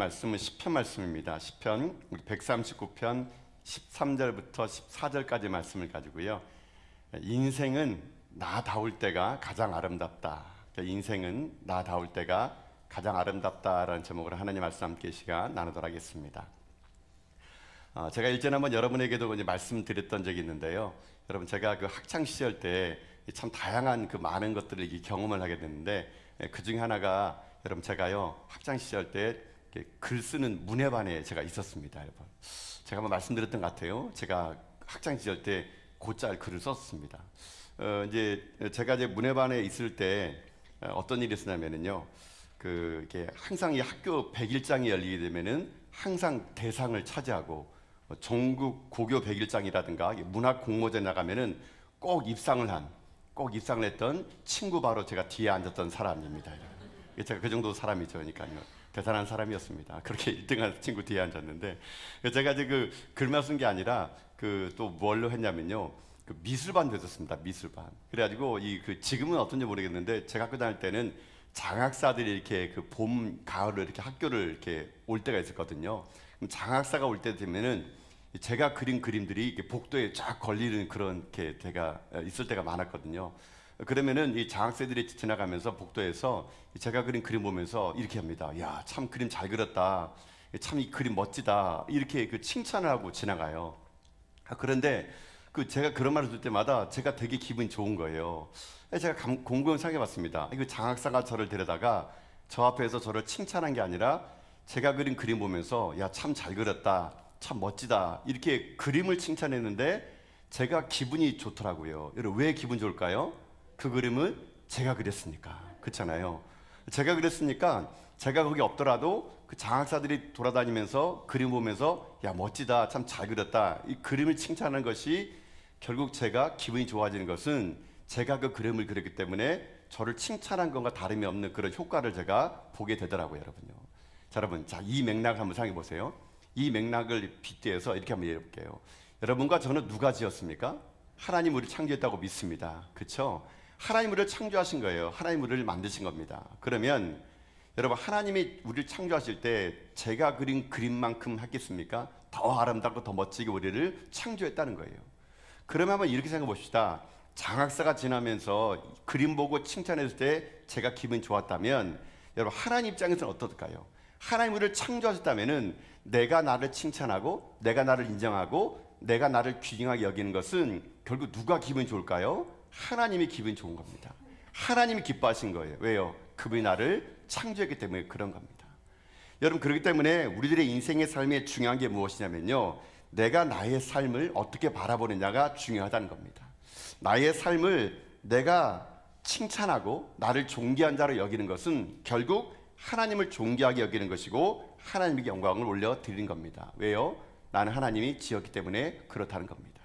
말씀은 시편 말씀입니다. 시편 139편 13절부터 14절까지 말씀을 가지고요. 인생은 나다울 때가 가장 아름답다. 인생은 나다울 때가 가장 아름답다라는 제목으로 하나님 말씀 함께 시간 나누도록 하겠습니다. 제가 일전에 한번 여러분에게도 이제 말씀드렸던 적이 있는데요. 여러분, 제가 그 학창 시절 때 참 다양한 그 많은 것들을 경험을 하게 됐는데, 그 중에 하나가 여러분, 제가요 학창 시절 때 글 쓰는 문예반에 제가 있었습니다. 여러분, 제가 한번 말씀드렸던 것 같아요. 제가 학창 시절 때 곧잘 글을 썼습니다. 이제 제가 이제 문예반에 있을 때 어떤 일이 있었냐면요, 이게 항상 이 학교 100일장이 열리게 되면은 항상 대상을 차지하고, 전국 고교 100일장이라든가 문학 공모제 나가면은 꼭 입상을 했던 친구, 바로 제가 뒤에 앉았던 사람입니다. 제가 그 정도 사람이죠. 그러니까요, 대단한 사람이었습니다. 그렇게 1등한 친구 뒤에 앉았는데, 제가 이제 그 글만 쓴 게 아니라 또 뭘로 했냐면요, 그 미술반도 했었습니다. 미술반. 그래가지고 지금은 어떤지 모르겠는데, 제가 학교 다닐 때는 장학사들이 이렇게 그 봄, 가을을 이렇게 학교를 이렇게 올 때가 있었거든요. 그럼 장학사가 올 때 되면은 제가 그린 그림들이 이렇게 복도에 쫙 걸리는 그런 게 제가 있을 때가 많았거든요. 그러면은 이 장학생들이 지나가면서 복도에서 제가 그린 그림 보면서 이렇게 합니다. 야, 참 그림 잘 그렸다. 참 이 그림 멋지다. 이렇게 칭찬을 하고 지나가요. 그런데 제가 그런 말을 들을 때마다 제가 되게 기분이 좋은 거예요. 제가 곰곰이 생각해봤습니다. 이거 장학사가 저를 데려다가 저 앞에서 저를 칭찬한 게 아니라 제가 그린 그림 보면서 야, 참 잘 그렸다, 참 멋지다, 이렇게 그림을 칭찬했는데 제가 기분이 좋더라고요. 여러분, 왜 기분 좋을까요? 그 그림을 제가 그렸으니까. 그렇잖아요. 제가 그렸으니까 제가 거기 없더라도 그 장학사들이 돌아다니면서 그림 보면서 야, 멋지다, 참 잘 그렸다, 이 그림을 칭찬하는 것이 결국 제가 기분이 좋아지는 것은 제가 그 그림을 그렸기 때문에 저를 칭찬한 것과 다름이 없는 그런 효과를 제가 보게 되더라고요. 여러분요. 자, 여러분, 이 맥락을 한번 생각해 보세요. 이 맥락을 빗대서 이렇게 한번 얘기해 볼게요. 여러분과 저는 누가 지었습니까? 하나님 우리를 창조했다고 믿습니다. 그렇죠? 하나님 우리를 창조하신 거예요. 하나님 우리를 만드신 겁니다. 그러면 여러분, 하나님이 우리를 창조하실 때 제가 그린 그림만큼 하겠습니까? 더 아름답고 더 멋지게 우리를 창조했다는 거예요. 그러면 한번 이렇게 생각해 봅시다. 장학사가 지나면서 그림 보고 칭찬했을 때 제가 기분이 좋았다면, 여러분, 하나님 입장에서는 어떨까요? 하나님 우리를 창조하셨다면은 내가 나를 칭찬하고 내가 나를 인정하고 내가 나를 귀중하게 여기는 것은 결국 누가 기분이 좋을까요? 하나님이 기분이 좋은 겁니다. 하나님이 기뻐하신 거예요. 왜요? 그분이 나를 창조했기 때문에 그런 겁니다. 여러분, 그렇기 때문에 우리들의 인생의 삶에 중요한 게 무엇이냐면요, 내가 나의 삶을 어떻게 바라보느냐가 중요하다는 겁니다. 나의 삶을 내가 칭찬하고 나를 존귀한 자로 여기는 것은 결국 하나님을 존귀하게 여기는 것이고 하나님에게 영광을 올려드리는 겁니다. 왜요? 나는 하나님이 지었기 때문에 그렇다는 겁니다.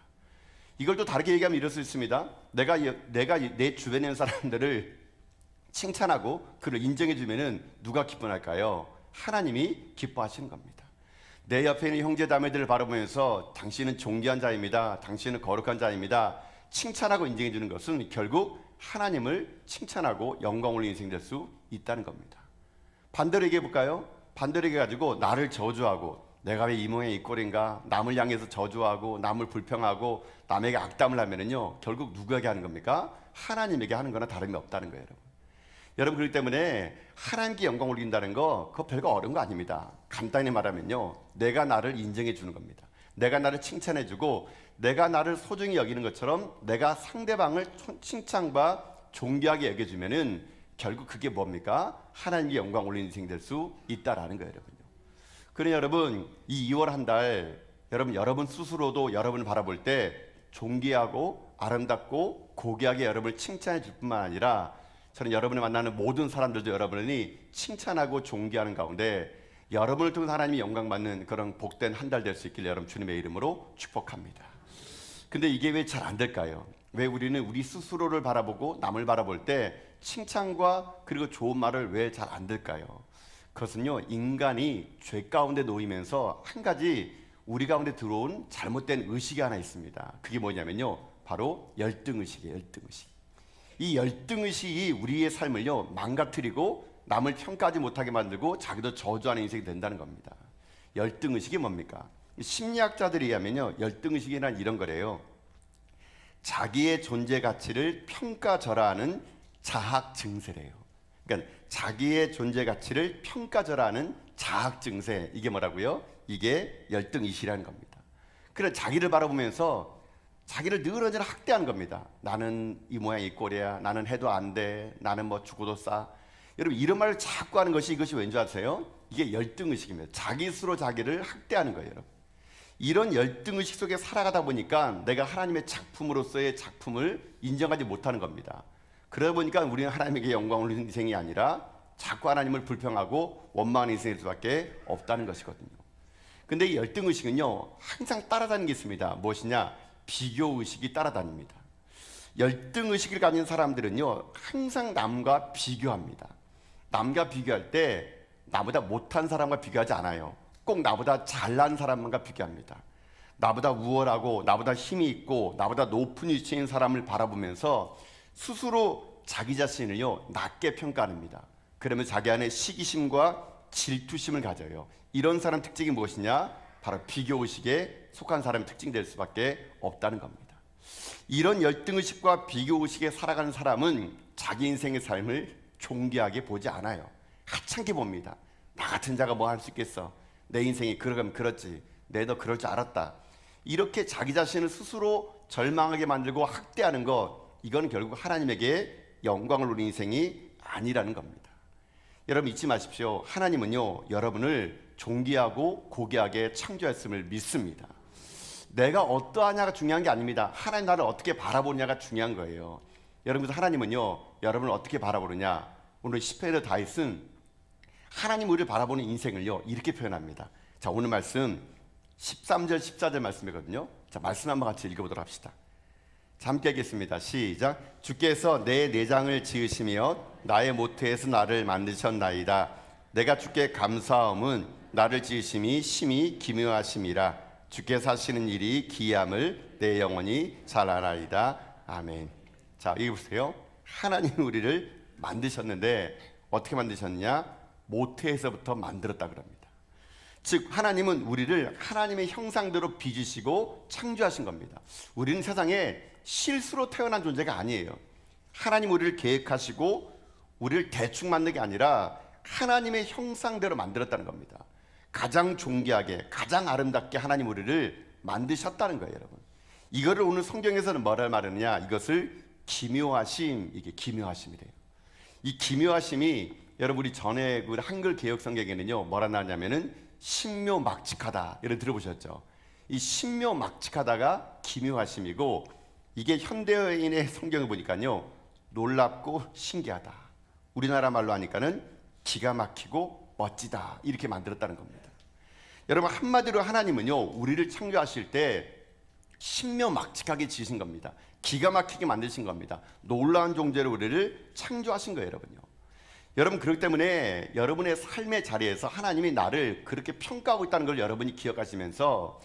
이걸 또 다르게 얘기하면 이럴 수 있습니다. 내가 내 주변에 있는 사람들을 칭찬하고 그를 인정해 주면은 누가 기뻐할까요? 하나님이 기뻐하시는 겁니다. 내 옆에 있는 형제 자매들을 바라보면서 당신은 존귀한 자입니다, 당신은 거룩한 자입니다, 칭찬하고 인정해 주는 것은 결국 하나님을 칭찬하고 영광 올리는 인생이 될 수 있다는 겁니다. 반대로 얘기해 볼까요? 반대로 얘기해 가지고 나를 저주하고 내가 왜 이 모양 이 꼴인가, 남을 향해서 저주하고 남을 불평하고 남에게 악담을 하면은요, 결국 누구에게 하는 겁니까? 하나님에게 하는 거나 다름이 없다는 거예요. 여러분, 그렇기 때문에 하나님께 영광 올린다는 거, 그거 별거 어려운 거 아닙니다. 간단히 말하면요, 내가 나를 인정해 주는 겁니다. 내가 나를 칭찬해 주고 내가 나를 소중히 여기는 것처럼 내가 상대방을 칭찬과 존귀하게 여겨주면은 결국 그게 뭡니까? 하나님께 영광 올리는 인생이 될 수 있다라는 거예요, 여러분요. 그래, 여러분, 이 2월 한 달 여러분 스스로도 여러분을 바라볼 때 존귀하고 아름답고 고귀하게 여러분을 칭찬해 줄 뿐만 아니라 저는 여러분을 만나는 모든 사람들도 여러분이 칭찬하고 존귀하는 가운데 여러분을 통해서 하나님이 영광 받는 그런 복된 한 달 될 수 있길 여러분 주님의 이름으로 축복합니다. 근데 이게 왜 잘 안 될까요? 왜 우리는 우리 스스로를 바라보고 남을 바라볼 때 칭찬과 그리고 좋은 말을 왜 잘 안 될까요? 그것은요, 인간이 죄 가운데 놓이면서 한 가지 우리 가운데 들어온 잘못된 의식이 하나 있습니다. 그게 뭐냐면요, 바로 열등의식이에요. 열등의식. 이 열등의식이 우리의 삶을요 망가뜨리고 남을 평가하지 못하게 만들고 자기도 저주하는 인생이 된다는 겁니다. 열등의식이 뭡니까? 심리학자들에 의하면요, 열등의식이란 이런 거래요. 자기의 존재 가치를 평가절하하는 자학 증세래요. 그러니까 자기의 존재 가치를 평가절하하는 자학 증세, 이게 뭐라고요? 이게 열등의식이라는 겁니다. 그래, 자기를 바라보면서 자기를 늘 언제나 학대하는 겁니다. 나는 이 모양 이 꼴이야. 나는 해도 안 돼. 나는 뭐 죽어도 싸. 여러분, 이런 말을 자꾸 하는 것이, 이것이 왠지 아세요? 이게 열등의식입니다. 자기 스스로 자기를 학대하는 거예요. 여러분. 이런 열등의식 속에 살아가다 보니까 내가 하나님의 작품으로서의 작품을 인정하지 못하는 겁니다. 그러다 보니까 우리는 하나님에게 영광을 올리는 인생이 아니라 자꾸 하나님을 불평하고 원망하는 인생일 수밖에 없다는 것이거든요. 근데 이 열등의식은요, 항상 따라다니는 게 있습니다. 무엇이냐? 비교의식이 따라다닙니다. 열등의식을 가진 사람들은요, 항상 남과 비교합니다. 남과 비교할 때 나보다 못한 사람과 비교하지 않아요. 꼭 나보다 잘난 사람과 비교합니다. 나보다 우월하고 나보다 힘이 있고 나보다 높은 위치에 있는 사람을 바라보면서 스스로 자기 자신을요, 낮게 평가합니다. 그러면 자기 안에 시기심과 질투심을 가져요. 이런 사람 특징이 무엇이냐? 바로 비교의식에 속한 사람의 특징이 될 수밖에 없다는 겁니다. 이런 열등의식과 비교의식에 살아가는 사람은 자기 인생의 삶을 존귀하게 보지 않아요. 하찮게 봅니다. 나 같은 자가 뭐 할 수 있겠어? 내 인생이 그러면 그렇지. 내도 그럴 줄 알았다. 이렇게 자기 자신을 스스로 절망하게 만들고 학대하는 것, 이건 결국 하나님에게 영광을 누리는 인생이 아니라는 겁니다. 여러분 잊지 마십시오. 하나님은요, 여러분을 존귀하고 고귀하게 창조했음을 믿습니다. 내가 어떠하냐가 중요한 게 아닙니다. 하나님 나를 어떻게 바라보냐가 중요한 거예요. 여러분, 하나님은요, 여러분을 어떻게 바라보느냐? 오늘 시편의 다윗은 하나님 우리를 바라보는 인생을요, 이렇게 표현합니다. 자, 오늘 말씀 13절 14절 말씀이거든요. 자, 말씀 한번 같이 읽어보도록 합시다. 자, 함께 하겠습니다. 시작. 주께서 내 내장을 지으시며 나의 모태에서 나를 만드셨나이다. 내가 주께 감사함은 나를 지으심이 심히 기묘하심이라. 주께서 하시는 일이 기이함을 내 영혼이 잘 알아이다. 아멘. 자, 여기 보세요. 하나님이 우리를 만드셨는데 어떻게 만드셨냐? 모태에서부터 만들었다 그럽니다. 즉 하나님은 우리를 하나님의 형상대로 빚으시고 창조하신 겁니다. 우리는 세상에 실수로 태어난 존재가 아니에요. 하나님 우리를 계획하시고 우리를 대충 만든 게 아니라 하나님의 형상대로 만들었다는 겁니다. 가장 존귀하게, 가장 아름답게 하나님 우리를 만드셨다는 거예요, 여러분. 이거를 오늘 성경에서는 뭐라 말하느냐? 이것을 기묘하심, 이게 기묘하심이래요. 이 기묘하심이 여러분 우리 전에 그 한글 개혁 성경에는요, 뭐라 나왔냐면은 신묘막측하다. 이런 들어보셨죠? 이 신묘막측하다가 기묘하심이고, 이게 현대인의 성경을 보니까요, 놀랍고 신기하다. 우리나라 말로 하니까는 기가 막히고 멋지다. 이렇게 만들었다는 겁니다. 여러분 한마디로 하나님은요, 우리를 창조하실 때 신묘막측하게 지으신 겁니다. 기가 막히게 만드신 겁니다. 놀라운 존재로 우리를 창조하신 거예요, 여러분요. 여러분 그렇기 때문에 여러분의 삶의 자리에서 하나님이 나를 그렇게 평가하고 있다는 걸 여러분이 기억하시면서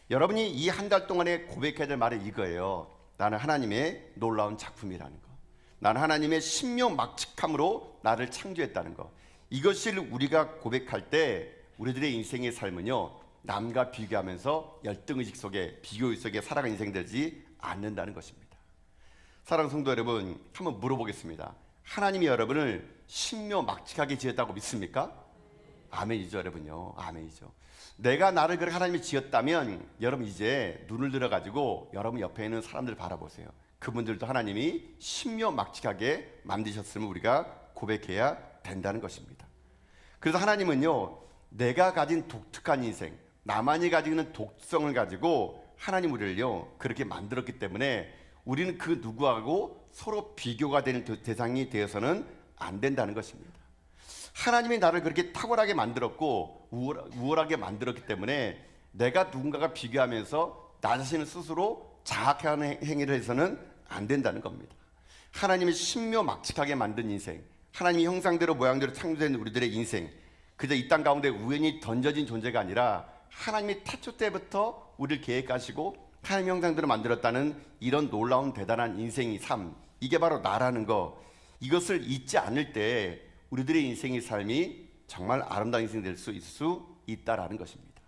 여러분이 이 한 달 동안에 고백해야 될 말은 이거예요. 나는 하나님의 놀라운 작품이라는 거. 나는 하나님의 신묘막측함으로 나를 창조했다는 거. 이것을 우리가 고백할 때 우리들의 인생의 삶은요, 남과 비교하면서 열등의식 속에, 비교의식 속에 살아가는 인생 되지 않는다는 것입니다. 사랑하는 성도 여러분, 한번 물어보겠습니다. 하나님이 여러분을 신묘막측하게 지었다고 믿습니까? 아멘이죠, 여러분요. 아멘이죠. 내가 나를 그렇게 하나님이 지었다면 여러분 이제 눈을 들어가지고 여러분 옆에 있는 사람들 바라보세요. 그분들도 하나님이 신묘막측하게 만드셨음을 우리가 고백해야 된다는 것입니다. 그래서 하나님은요, 내가 가진 독특한 인생, 나만이 가지고 있는 독성을 가지고 하나님 우리를요 그렇게 만들었기 때문에 우리는 그 누구하고 서로 비교가 되는 대상이 되어서는 안 된다는 것입니다. 하나님이 나를 그렇게 탁월하게 만들었고 우월하게 만들었기 때문에 내가 누군가가 비교하면서 나 자신을 스스로 자학하는 행위를 해서는 안 된다는 겁니다. 하나님이 신묘막측하게 만든 인생, 하나님의 형상대로 모양대로 창조된 우리들의 인생, 그저 이 땅 가운데 우연히 던져진 존재가 아니라 하나님이 태초 때부터 우리를 계획하시고 하나님의 형상대로 만들었다는 이런 놀라운 대단한 인생의 삶, 이게 바로 나라는 거. 이것을 잊지 않을 때 우리들의 인생의 삶이 정말 아름다운 인생이 될 수 있을 수 있다라는 것입니다.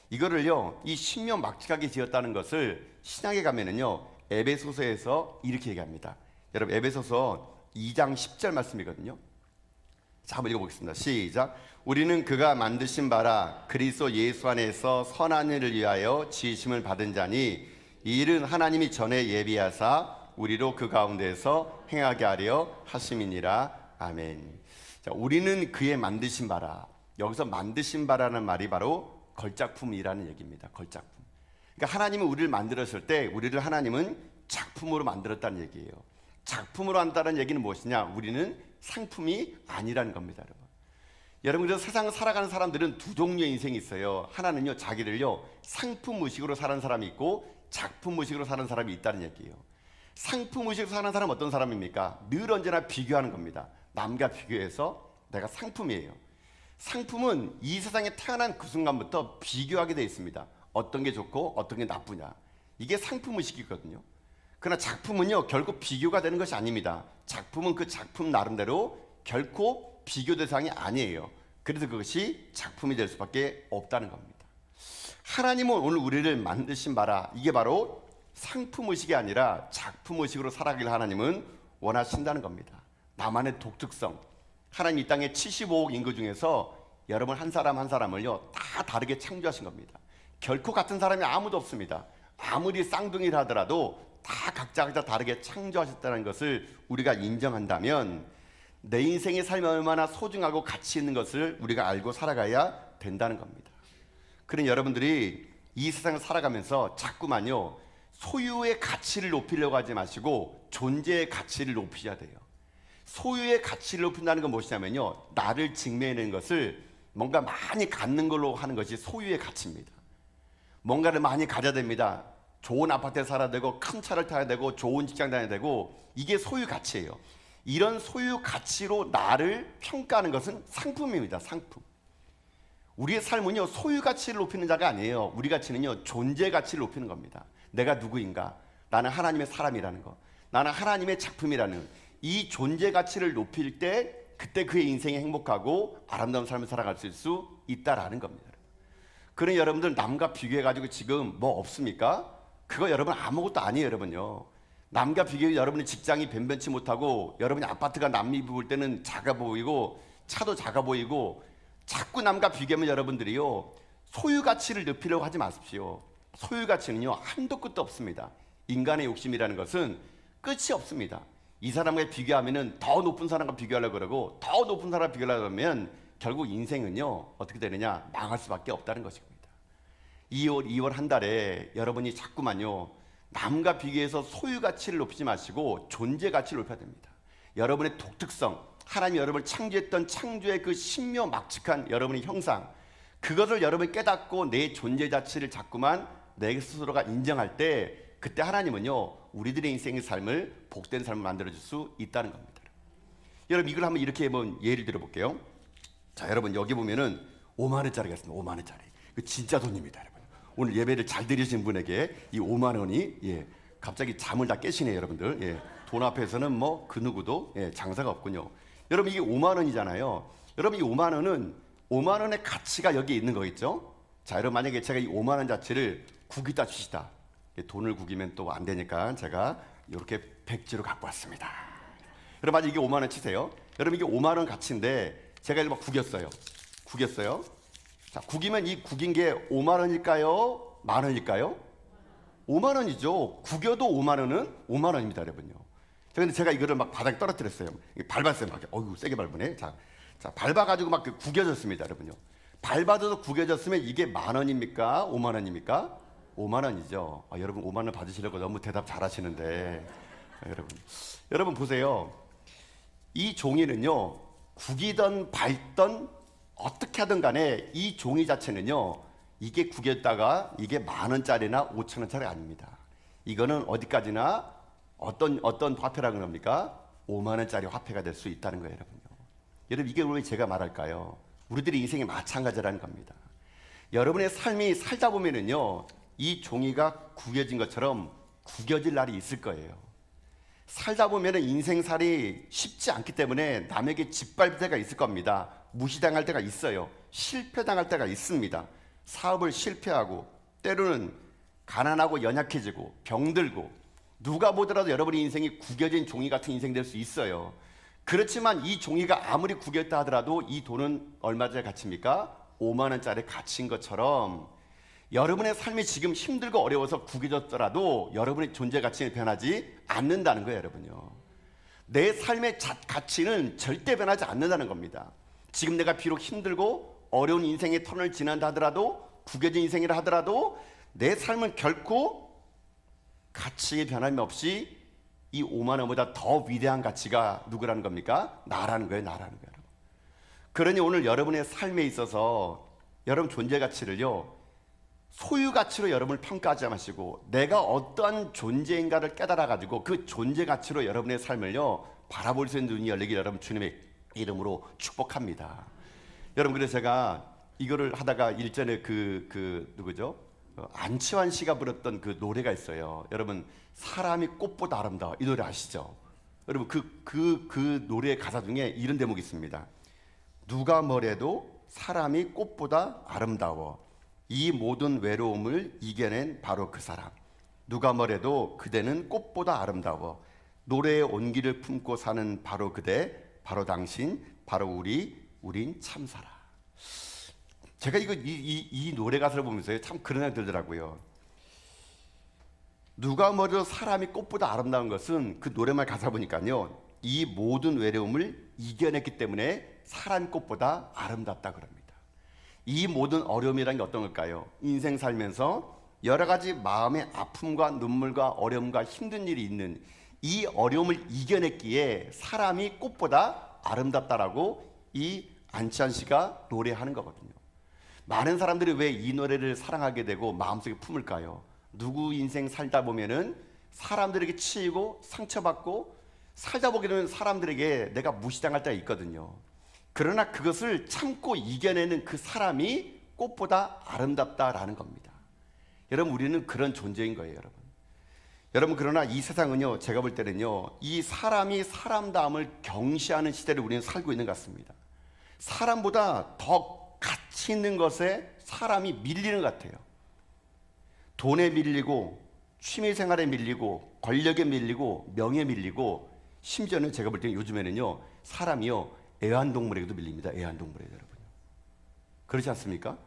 이거를요, 이 신묘막측하게 지었다는 것을 신약에 가면은요, 에베소서에서 이렇게 얘기합니다. 여러분, 에베소서 2장 10절 말씀이거든요. 자, 한번 읽어보겠습니다. 시작. 우리는 그가 만드신 바라 그리스도 예수 안에서 선한 일을 위하여 지으심을 받은 자니 이 일은 하나님이 전에 예비하사 우리로 그 가운데서 행하게 하려 하심이니라. 아멘. 자, 우리는 그의 만드신 바라. 여기서 만드신 바라는 말이 바로 걸작품이라는 얘기입니다. 걸작품. 그러니까 하나님은 우리를 만들었을 때 우리를 하나님은 작품으로 만들었다는 얘기예요. 작품으로 한다는 얘기는 무엇이냐? 우리는 상품이 아니라는 겁니다, 여러분. 여러분, 그래서 세상을 살아가는 사람들은 두 종류의 인생이 있어요. 하나는요, 자기를요, 상품 의식으로 사는 사람이 있고 작품 의식으로 사는 사람이 있다는 얘기예요. 상품 의식으로 사는 사람은 어떤 사람입니까? 늘 언제나 비교하는 겁니다. 남과 비교해서 내가 상품이에요. 상품은 이 세상에 태어난 그 순간부터 비교하게 되어 있습니다. 어떤 게 좋고 어떤 게 나쁘냐. 이게 상품 의식이거든요. 그러나 작품은요, 결국 비교가 되는 것이 아닙니다. 작품은 그 작품 나름대로 결코 비교 대상이 아니에요. 그래서 그것이 작품이 될 수밖에 없다는 겁니다. 하나님은 오늘 우리를 만드신 바라, 이게 바로 상품 의식이 아니라 작품 의식으로 살아가길 하나님은 원하신다는 겁니다. 나만의 독특성. 하나님 이 땅에 75억 인구 중에서 여러분 한 사람 한 사람을요, 다 다르게 창조하신 겁니다. 결코 같은 사람이 아무도 없습니다. 아무리 쌍둥이를 하더라도 다 각자 다르게 창조하셨다는 것을 우리가 인정한다면 내 인생의 삶이 얼마나 소중하고 가치 있는 것을 우리가 알고 살아가야 된다는 겁니다. 그런 여러분들이 이 세상을 살아가면서 자꾸만요, 소유의 가치를 높이려고 하지 마시고 존재의 가치를 높이셔야 돼요. 소유의 가치를 높인다는 건 무엇이냐면요, 나를 증명해내는 것을 뭔가 많이 갖는 걸로 하는 것이 소유의 가치입니다. 뭔가를 많이 가져야 됩니다. 좋은 아파트에 살아야 되고 큰 차를 타야 되고 좋은 직장 다녀야 되고, 이게 소유 가치예요. 이런 소유 가치로 나를 평가하는 것은 상품입니다. 상품. 우리의 삶은요, 소유 가치를 높이는 자가 아니에요. 우리 가치는요, 존재 가치를 높이는 겁니다. 내가 누구인가? 나는 하나님의 사람이라는 거, 나는 하나님의 작품이라는 이 존재 가치를 높일 때 그때 그의 인생이 행복하고 아름다운 삶을 살아갈 수 있다라는 겁니다. 그런 여러분들 남과 비교해가지고 지금 뭐 없습니까? 그거 여러분 아무것도 아니에요, 여러분요. 남과 비교해 여러분의 직장이 변변치 못하고 여러분의 아파트가 남미 볼 때는 작아 보이고 차도 작아 보이고 자꾸 남과 비교하면 여러분들이요, 소유 가치를 높이려고 하지 마십시오. 소유 가치는요, 한도 끝도 없습니다. 인간의 욕심이라는 것은 끝이 없습니다. 이 사람과 비교하면은 더 높은 사람과 비교하려고 그러고 더 높은 사람과 비교하려고 하면 결국 인생은요, 어떻게 되느냐? 망할 수밖에 없다는 것입니다. 2월 한 달에 여러분이 자꾸만요, 남과 비교해서 소유 가치를 높이지 마시고 존재 가치를 높여야 됩니다. 여러분의 독특성, 하나님이 여러분을 창조했던 창조의 그 신묘막측한 여러분의 형상, 그것을 여러분이 깨닫고 내 존재 가치를 자꾸만 내 스스로가 인정할 때, 그때 하나님은요, 우리들의 인생의 삶을 복된 삶을 만들어줄 수 있다는 겁니다. 여러분, 이걸 한번 이렇게 한번 예를 들어볼게요. 자, 여러분 여기 보면은 5만 원짜리가 있습니다. 5만 원짜리. 그 진짜 돈입니다, 여러분. 오늘 예배를 잘 드리신 분에게 이 5만 원이, 갑자기 잠을 다 깨시네요, 여러분들. 돈 앞에서는 뭐 그 누구도 장사가 없군요. 여러분, 이게 5만 원이잖아요. 여러분, 이 5만 원은 5만 원의 가치가 여기에 있는 거겠죠? 자, 여러분, 만약에 제가 이 5만 원 자체를 구기다 주시다. 돈을 구기면 또 안 되니까 제가 이렇게 백지로 갖고 왔습니다. 여러분, 만약에 이게 5만 원 치세요. 여러분, 이게 5만 원 가치인데 제가 이거 막 구겼어요. 자, 구기면 이 구긴 게 5만 원일까요? 만 원일까요? 5만 원이죠. 구겨도 5만 원은 5만 원입니다, 여러분요. 근데 제가 이거를 막 바닥에 떨어뜨렸어요. 밟았어요. 막. 어이구, 세게 밟으네. 자, 밟아가지고 막 구겨졌습니다, 여러분요. 밟아도 구겨졌으면 이게 만 원입니까? 5만 원입니까? 5만 원이죠. 여러분 5만 원 받으시려고 너무 대답 잘하시는데, 여러분 보세요. 이 종이는요, 구기던 밟던 어떻게 하든 간에 이 종이 자체는요, 이게 구겼다가 이게 만 원짜리나 5천 원짜리 아닙니다. 이거는 어디까지나 어떤 화폐라고 합니까? 5만 원짜리 화폐가 될 수 있다는 거예요, 여러분요. 여러분, 이게 왜 제가 말할까요? 우리들의 인생이 마찬가지라는 겁니다. 여러분의 삶이 살다 보면은요, 이 종이가 구겨진 것처럼 구겨질 날이 있을 거예요. 살다 보면 인생살이 쉽지 않기 때문에 남에게 짓밟을 때가 있을 겁니다. 무시당할 때가 있어요. 실패당할 때가 있습니다. 사업을 실패하고 때로는 가난하고 연약해지고 병들고 누가 보더라도 여러분의 인생이 구겨진 종이 같은 인생 될 수 있어요. 그렇지만 이 종이가 아무리 구겼다 하더라도 이 돈은 얼마짜리 가치입니까? 5만 원짜리 가치인 것처럼 여러분의 삶이 지금 힘들고 어려워서 구겨졌더라도 여러분의 존재 가치는 변하지 않는다는 거예요, 여러분요. 내 삶의 가치는 절대 변하지 않는다는 겁니다. 지금 내가 비록 힘들고 어려운 인생의 터널을 지난다 하더라도 구겨진 인생이라 하더라도 내 삶은 결코 가치의 변함이 없이 이 5만 원보다 더 위대한 가치가 누구라는 겁니까? 나라는 거예요, 나라는 거예요. 여러분. 그러니 오늘 여러분의 삶에 있어서 여러분 존재 가치를요, 소유 가치로 여러분을 평가하지 마시고 내가 어떠한 존재인가를 깨달아 가지고 그 존재 가치로 여러분의 삶을요 바라볼 수 있는 눈이 열리길 여러분 주님의 이름으로 축복합니다. 여러분, 그래서 제가 이거를 하다가 일전에 누구죠? 안치환 씨가 불렀던 그 노래가 있어요. 여러분, 사람이 꽃보다 아름다워, 이 노래 아시죠? 여러분, 그 노래의 가사 중에 이런 대목이 있습니다. 누가 뭐래도 사람이 꽃보다 아름다워, 이 모든 외로움을 이겨낸 바로 그 사람. 누가 뭐래도 그대는 꽃보다 아름다워, 노래의 온기를 품고 사는 바로 그대, 바로 당신, 바로 우린 참사라. 제가 이 노래 가사를 보면서 참 그런 생각이 들더라고요. 누가 뭐래도 사람이 꽃보다 아름다운 것은 그 노래말 가사 보니까요, 이 모든 외로움을 이겨냈기 때문에 사람이 꽃보다 아름답다 그럽니다. 이 모든 어려움이라는 게 어떤 걸까요? 인생 살면서 여러 가지 마음의 아픔과 눈물과 어려움과 힘든 일이 있는 이 어려움을 이겨냈기에 사람이 꽃보다 아름답다라고 이 안치환 씨가 노래하는 거거든요. 많은 사람들이 왜 이 노래를 사랑하게 되고 마음속에 품을까요? 누구 인생 살다 보면은 사람들에게 치이고 상처받고 살다 보게 되면 사람들에게 내가 무시당할 때가 있거든요. 그러나 그것을 참고 이겨내는 그 사람이 꽃보다 아름답다라는 겁니다. 여러분, 우리는 그런 존재인 거예요, 여러분. 여러분, 그러나 이 세상은요, 제가 볼 때는요, 이 사람이 사람다움을 경시하는 시대를 우리는 살고 있는 것 같습니다. 사람보다 더 가치 있는 것에 사람이 밀리는 것 같아요. 돈에 밀리고, 취미생활에 밀리고, 권력에 밀리고, 명예에 밀리고, 심지어는 제가 볼 때는 요즘에는요, 사람이요, 애완동물에게도 밀립니다. 애완동물에게, 여러분. 그렇지 않습니까?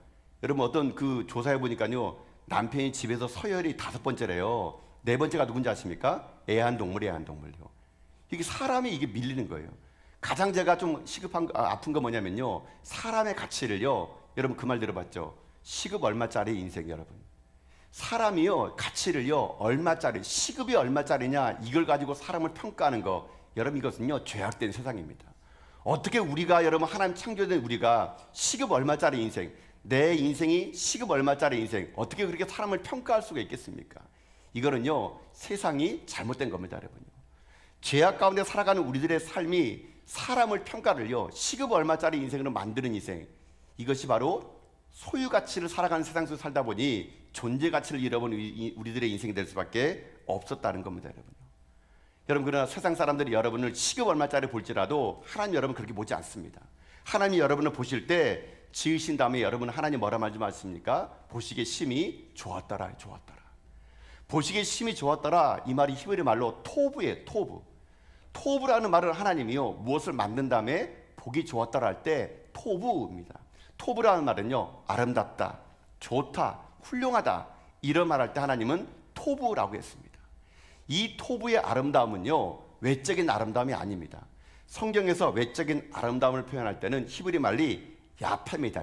여러분, 어떤 그 조사해 보니까요, 남편이 집에서 서열이 5번째래요. 4번째가 누군지 아십니까? 애완동물이요. 이게 사람이 이게 밀리는 거예요. 가장 제가 좀 아픈 거 뭐냐면요, 사람의 가치를요, 여러분 그 말 들어봤죠? 시급 얼마짜리 인생, 여러분. 사람이요, 가치를요, 얼마짜리, 시급이 얼마짜리냐, 이걸 가지고 사람을 평가하는 거, 여러분, 이것은요, 죄악된 세상입니다. 어떻게 우리가, 여러분, 하나님 창조된 우리가 시급 얼마짜리 인생, 내 인생이 시급 얼마짜리 인생, 어떻게 그렇게 사람을 평가할 수가 있겠습니까? 이거는요, 세상이 잘못된 겁니다, 여러분요. 죄악 가운데 살아가는 우리들의 삶이 사람을 평가를요, 시급 얼마짜리 인생으로 만드는 인생, 이것이 바로 소유 가치를 살아가는 세상 속에 살다 보니 존재 가치를 잃어버린 우리들의 인생이 될 수밖에 없었다는 겁니다, 여러분. 여러분, 그러나 세상 사람들이 여러분을 시급 얼마짜리 볼지라도 하나님 여러분 그렇게 보지 않습니다. 하나님이 여러분을 보실 때 지으신 다음에 여러분 하나님 뭐라 말하지 않습니까? 보시기에 심히 좋았더라, 좋았더라. 보시기에 심히 좋았더라, 이 말이 히브리 말로 토브예요, 토브. 토브라는 말은 하나님이요, 무엇을 만든 다음에 보기 좋았더라 할 때 토브입니다. 토브라는 말은요, 아름답다, 좋다, 훌륭하다, 이런 말 할 때 하나님은 토브라고 했습니다. 이 토브의 아름다움은요, 외적인 아름다움이 아닙니다. 성경에서 외적인 아름다움을 표현할 때는 히브리 말이 야페입니다.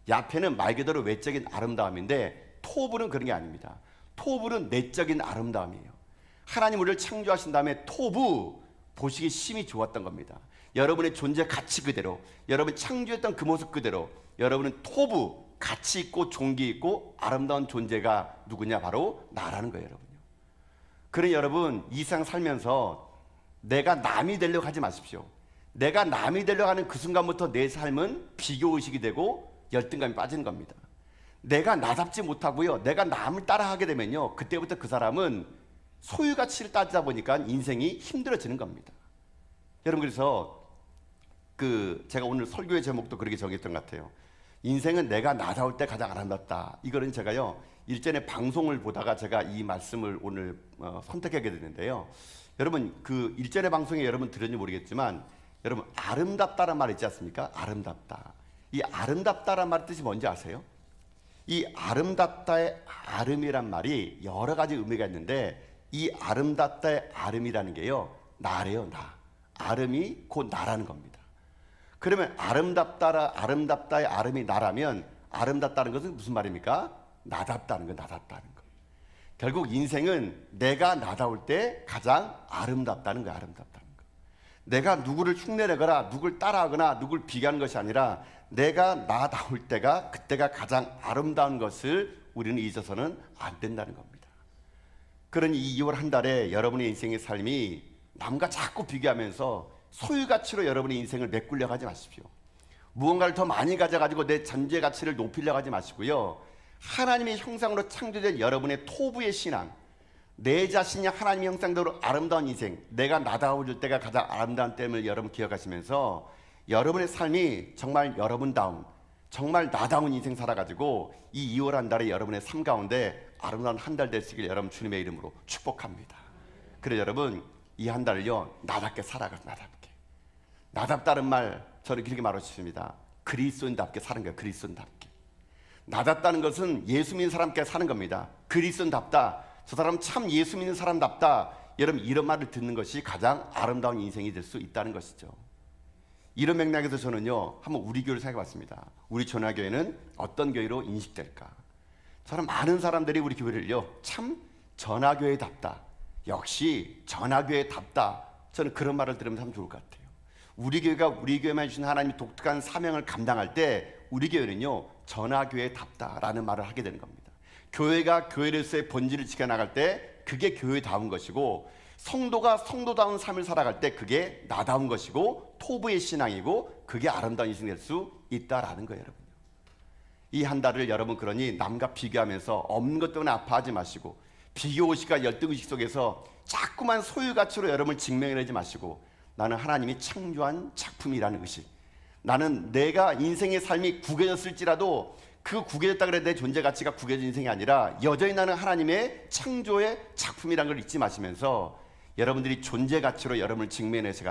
야페는 말 그대로 외적인 아름다움인데 토브는 그런 게 아닙니다. 토브는 내적인 아름다움이에요. 하나님 우리를 창조하신 다음에 토브, 보시기 심히 좋았던 겁니다. 여러분의 존재 가치 그대로, 여러분 창조했던 그 모습 그대로 여러분은 토브, 가치 있고 종기 있고 아름다운 존재가 누구냐? 바로 나라는 거예요, 여러분. 그래, 여러분, 이 세상 살면서 내가 남이 되려고 하지 마십시오. 내가 남이 되려고 하는 그 순간부터 내 삶은 비교의식이 되고 열등감이 빠지는 겁니다. 내가 나답지 못하고요, 내가 남을 따라하게 되면요, 그때부터 그 사람은 소유 가치를 따지다 보니까 인생이 힘들어지는 겁니다. 여러분, 그래서 제가 오늘 설교의 제목도 그렇게 정했던 것 같아요. 인생은 내가 나다울 때 가장 아름답다. 이거는 제가요, 일전에 방송을 보다가 제가 이 말씀을 오늘 선택하게 됐는데요. 여러분, 일전의 방송에 여러분 들었는지 모르겠지만, 여러분, 아름답다란 말 있지 않습니까? 아름답다. 이 아름답다란 말 뜻이 뭔지 아세요? 이 아름답다의 아름이란 말이 여러 가지 의미가 있는데, 이 아름답다의 아름이라는 게요, 나래요, 나. 아름이 곧 나라는 겁니다. 그러면 아름답다의 아름이 나라면, 아름답다는 것은 무슨 말입니까? 나답다는 거, 나답다는 거. 결국 인생은 내가 나다울 때 가장 아름답다는 거야, 아름답다는 거. 내가 누구를 흉내내거나 누구를 따라하거나 누구를 비교하는 것이 아니라 내가 나다울 때가, 그때가 가장 아름다운 것을 우리는 잊어서는 안 된다는 겁니다. 그러니 이 2월 한 달에 여러분의 인생의 삶이 남과 자꾸 비교하면서 소유 가치로 여러분의 인생을 메꾸려고 하지 마십시오. 무언가를 더 많이 가져가지고 내 전제 가치를 높이려고 하지 마시고요. 하나님의 형상으로 창조된 여러분의 토부의 신앙, 내 자신이 하나님의 형상대로 아름다운 인생, 내가 나다울 때가 가장 아름다운 때임을 여러분 기억하시면서 여러분의 삶이 정말 여러분다운, 정말 나다운 인생 살아가지고 이 2월 한 달에 여러분의 삶 가운데 아름다운 한 달 되시길 여러분 주님의 이름으로 축복합니다. 그래서 여러분, 이 한 달을요, 나답게 살아가. 나답다는 말 저는 그렇게 말하고 싶습니다. 그리스도인답게 사는 거예요. 그리스도인답게. 나답다는 것은 예수 믿는 사람께 사는 겁니다. 그리스도인답다, 저 사람 참 예수 믿는 사람답다. 여러분, 이런 말을 듣는 것이 가장 아름다운 인생이 될 수 있다는 것이죠. 이런 맥락에서 저는요, 한번 우리 교회를 생각해봤습니다. 우리 전화교회는 어떤 교회로 인식될까? 저는 많은 사람들이 우리 교회를요, 참 전화교회답다, 역시 전화교회답다, 저는 그런 말을 들으면 참 좋을 것 같아요. 우리 교회가 우리 교회만 주신 하나님의 독특한 사명을 감당할 때 우리 교회는요, 전화교회답다라는 말을 하게 되는 겁니다. 교회가 교회로서의 본질을 지켜나갈 때 그게 교회다운 것이고, 성도가 성도다운 삶을 살아갈 때 그게 나다운 것이고 토부의 신앙이고, 그게 아름다운 인생이 될 수 있다라는 거예요. 여러분, 이 한 달을 여러분, 그러니 남과 비교하면서 없는 것 때문에 아파하지 마시고, 비교의식과 열등의식 속에서 자꾸만 소유 가치로 여러분을 증명해내지 마시고, 나는 하나님이 창조한 작품이라는 의식, 나는 내가 인생의 삶이 구겨졌을지라도 그 구겨졌다 그래 내 존재 가치가 구겨진 인생이 아니라 여전히 나는 하나님의 창조의 작품이라는 걸 잊지 마시면서 여러분들이 존재 가치로 여러분을 직면해서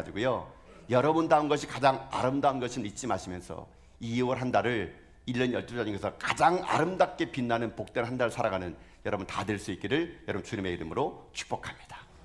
여러분다운 것이 가장 아름다운 것을 잊지 마시면서 2월 한 달을 1년 12달 중에서 가장 아름답게 빛나는 복된 한 달 살아가는 여러분 다 될 수 있기를 여러분 주님의 이름으로 축복합니다.